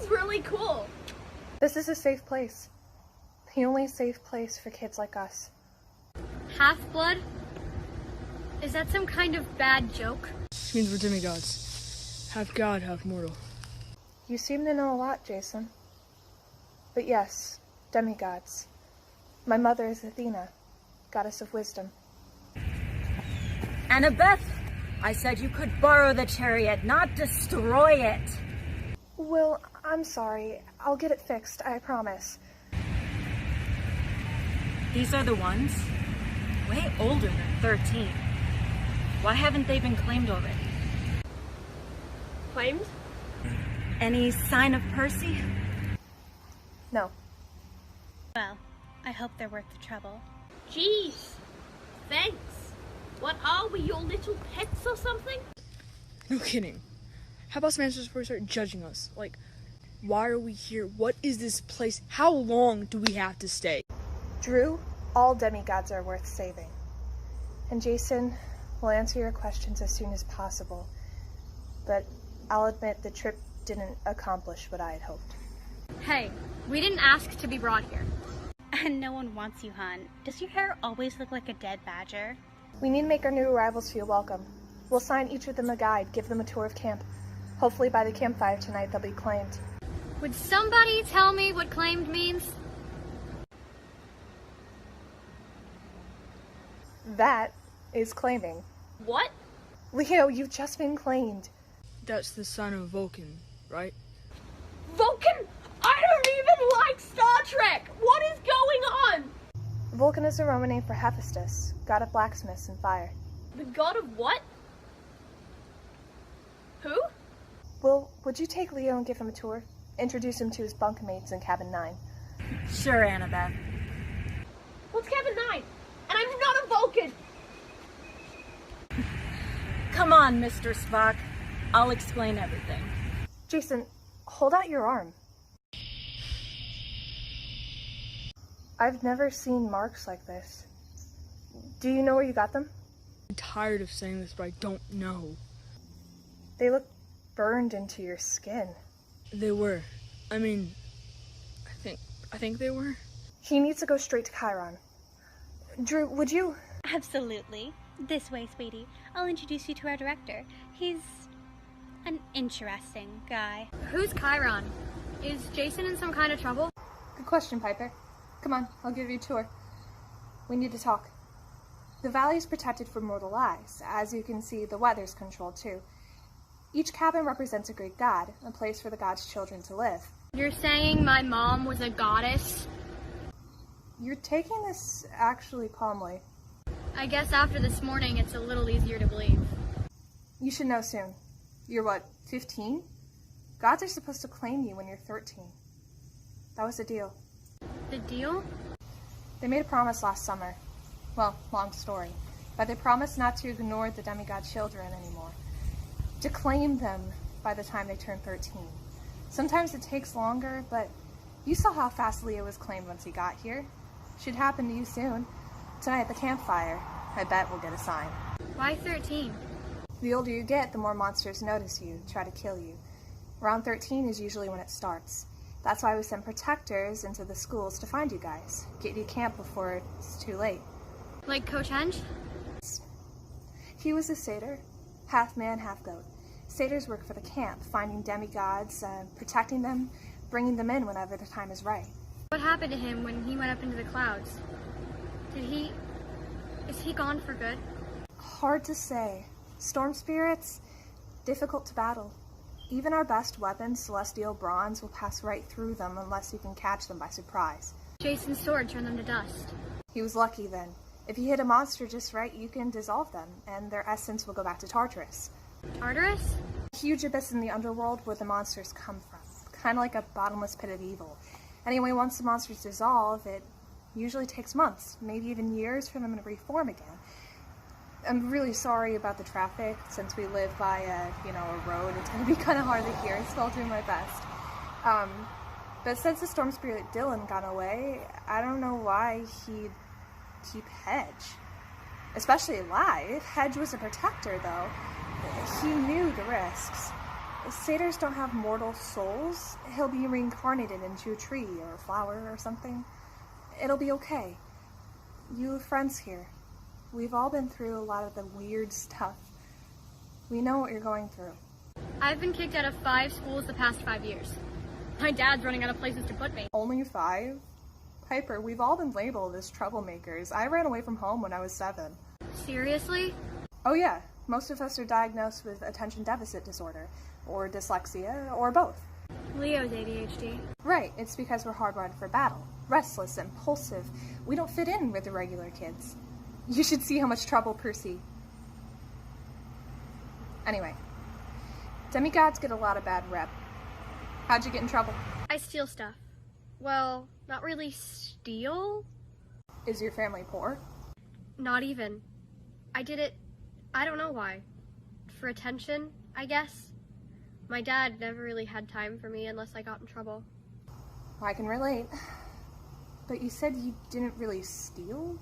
sounds really cool. This is a safe place. The only safe place for kids like us. Half-blood? Is that some kind of bad joke? This means we're demigods. Half god, half mortal. You seem to know a lot, Jason. But yes, demigods. My mother is Athena, goddess of wisdom. Annabeth, I said you could borrow the chariot, not destroy it. Will, I'm sorry. I'll get it fixed, I promise. These are the ones? Way older than 13. Why haven't they been claimed already? Claimed? Any sign of Percy? No. Well, I hope they're worth the trouble. Jeez. Thanks. What are we, your little pets or something? No kidding. How about some answers before we start judging us? Like, why are we here? What is this place? How long do we have to stay? Drew, all demigods are worth saving. And Jason, we'll answer your questions as soon as possible. But I'll admit the trip didn't accomplish what I had hoped. Hey, we didn't ask to be brought here. And no one wants you, hon. Does your hair always look like a dead badger? We need to make our new arrivals feel welcome. We'll assign each of them a guide, give them a tour of camp. Hopefully by the campfire tonight they'll be claimed. Would somebody tell me what claimed means? That is claiming. What? Leo, you've just been claimed. That's the son of Vulcan, right? Vulcan? I don't even like Star Trek! What is going on? Vulcan is a Roman name for Hephaestus, god of blacksmiths and fire. The god of what? Who? Will, would you take Leo and give him a tour? Introduce him to his bunkmates in cabin 9. Sure, Annabeth. What's cabin 9? And I'm not a Vulcan! Come on, Mr. Spock. I'll explain everything. Jason, hold out your arm. I've never seen marks like this. Do you know where you got them? I'm tired of saying this, but I don't know. They look burned into your skin. They were. I mean, I think they were. He needs to go straight to Chiron. Drew, would you? Absolutely. This way, sweetie. I'll introduce you to our director. He's an interesting guy. Who's Chiron? Is Jason in some kind of trouble? Good question, Piper. Come on, I'll give you a tour. We need to talk. The valley is protected from mortal eyes. As you can see, the weather's controlled too. Each cabin represents a Greek god, a place for the god's children to live. You're saying my mom was a goddess? You're taking this actually calmly. I guess after this morning, it's a little easier to believe. You should know soon. You're what, 15? Gods are supposed to claim you when you're 13. That was the deal. The deal? They made a promise last summer. Well, long story. But they promised not to ignore the demigod children anymore. To claim them by the time they turn 13. Sometimes it takes longer, but you saw how fast Leo was claimed once he got here. Should happen to you soon. Tonight at the campfire, I bet we'll get a sign. Why 13? The older you get, the more monsters notice you, try to kill you. Around 13 is usually when it starts. That's why we send protectors into the schools to find you guys. Get you camp before it's too late. Like Coach Henge? He was a satyr, half man, half goat. Satyrs work for the camp, finding demigods, protecting them, bringing them in whenever the time is right. What happened to him when he went up into the clouds? Is he gone for good? Hard to say. Storm spirits, difficult to battle. Even our best weapons, celestial bronze, will pass right through them unless you can catch them by surprise. Jason's sword turned them to dust. He was lucky then. If you hit a monster just right, you can dissolve them, and their essence will go back to Tartarus. Tartarus? A huge abyss in the underworld where the monsters come from. Kind of like a bottomless pit of evil. Anyway, once the monsters dissolve, it usually takes months, maybe even years for them to reform again. I'm really sorry about the traffic. Since we live by a road, it's going to be kind of hard to hear, so I'll do my best. But since the storm spirit Dylan got away, I don't know why he'd keep Hedge. Especially alive. Hedge was a protector, though. He knew the risks. Satyrs don't have mortal souls. He'll be reincarnated into a tree or a flower or something. It'll be okay. You have friends here. We've all been through a lot of the weird stuff. We know what you're going through. I've been kicked out of 5 schools the past 5 years. My dad's running out of places to put me. Only 5? Piper, we've all been labeled as troublemakers. I ran away from home when I was 7. Seriously? Oh yeah, most of us are diagnosed with attention deficit disorder, or dyslexia, or both. Leo's ADHD. Right, it's because we're hardwired for battle. Restless, impulsive. We don't fit in with the regular kids. You should see how much trouble Percy. Anyway, demigods get a lot of bad rep. How'd you get in trouble? I steal stuff. Well, not really steal. Is your family poor? Not even. I did it, I don't know why. For attention, I guess. My dad never really had time for me unless I got in trouble. I can relate. But you said you didn't really steal?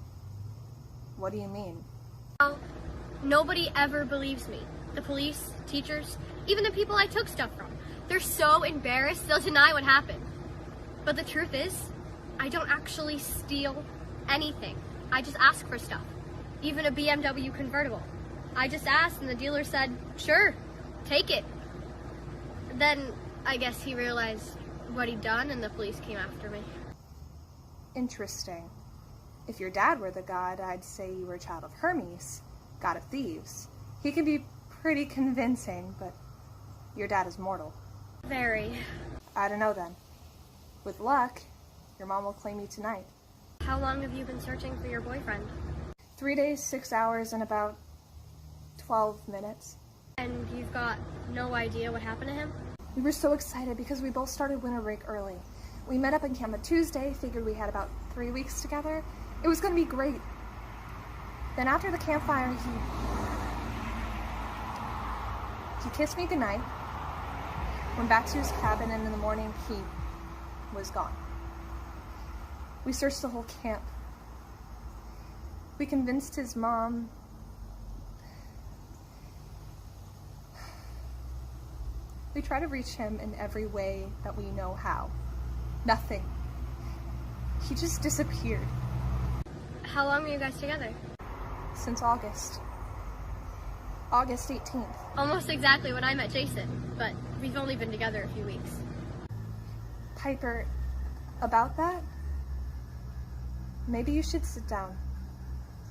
What do you mean? Well, nobody ever believes me. The police, teachers, even the people I took stuff from. They're so embarrassed they'll deny what happened. But the truth is, I don't actually steal anything. I just ask for stuff. Even a BMW convertible. I just asked and the dealer said, sure, take it. Then I guess he realized what he'd done and the police came after me. Interesting. If your dad were the god, I'd say you were a child of Hermes, god of thieves. He can be pretty convincing, but your dad is mortal. Very. I don't know then. With luck, your mom will claim you tonight. How long have you been searching for your boyfriend? 3 days, 6 hours, and about 12 minutes. And you've got no idea what happened to him? We were so excited because we both started winter break early. We met up in camp on Tuesday, figured we had about 3 weeks together. It was going to be great. Then after the campfire, he kissed me goodnight, went back to his cabin, and in the morning he was gone. We searched the whole camp. We convinced his mom. We try to reach him in every way that we know how. Nothing. He just disappeared. How long were you guys together? Since August. August 18th. Almost exactly when I met Jason, but we've only been together a few weeks. Piper, about that? Maybe you should sit down.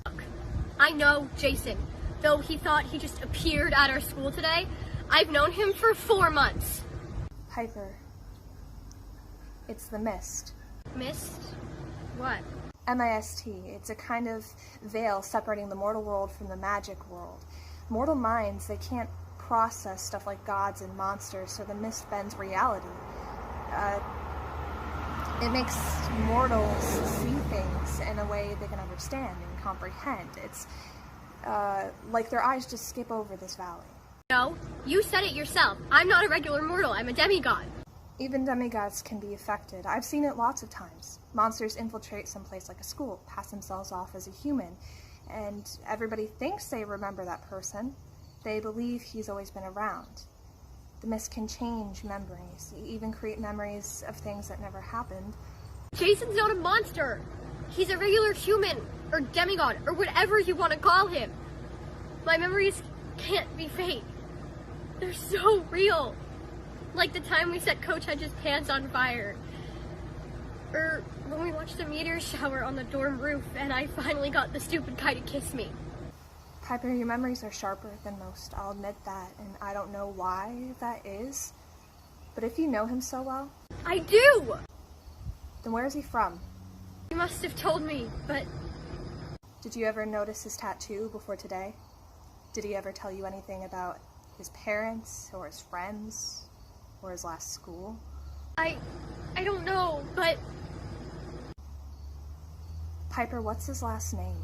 Look, I know Jason. Though he thought he just appeared at our school today, I've known him for 4 months. Piper, it's the mist. Mist? What? M-I-S-T. It's a kind of veil separating the mortal world from the magic world. Mortal minds, they can't process stuff like gods and monsters, so the mist bends reality. It makes mortals see things in a way they can understand and comprehend. It's like their eyes just skip over this valley. No, you said it yourself. I'm not a regular mortal, I'm a demigod. Even demigods can be affected. I've seen it lots of times. Monsters infiltrate someplace like a school, pass themselves off as a human, and everybody thinks they remember that person. They believe he's always been around. The mist can change memories, even create memories of things that never happened. Jason's not a monster. He's a regular human, or demigod, or whatever you want to call him. My memories can't be fake. They're so real. Like the time we set Coach Hedge's pants on fire. Or when we watched the meteor shower on the dorm roof and I finally got the stupid guy to kiss me. Piper, your memories are sharper than most, I'll admit that, and I don't know why that is. But if you know him so well... I do! Then where is he from? You must have told me, but... Did you ever notice his tattoo before today? Did he ever tell you anything about his parents, or his friends, or his last school? I don't know, but... Piper, what's his last name?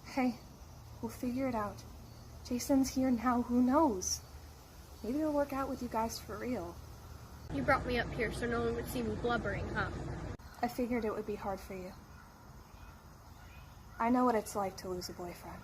Hey, we'll figure it out. Jason's here now, who knows? Maybe it'll work out with you guys for real. You brought me up here so no one would see me blubbering, huh? I figured it would be hard for you. I know what it's like to lose a boyfriend.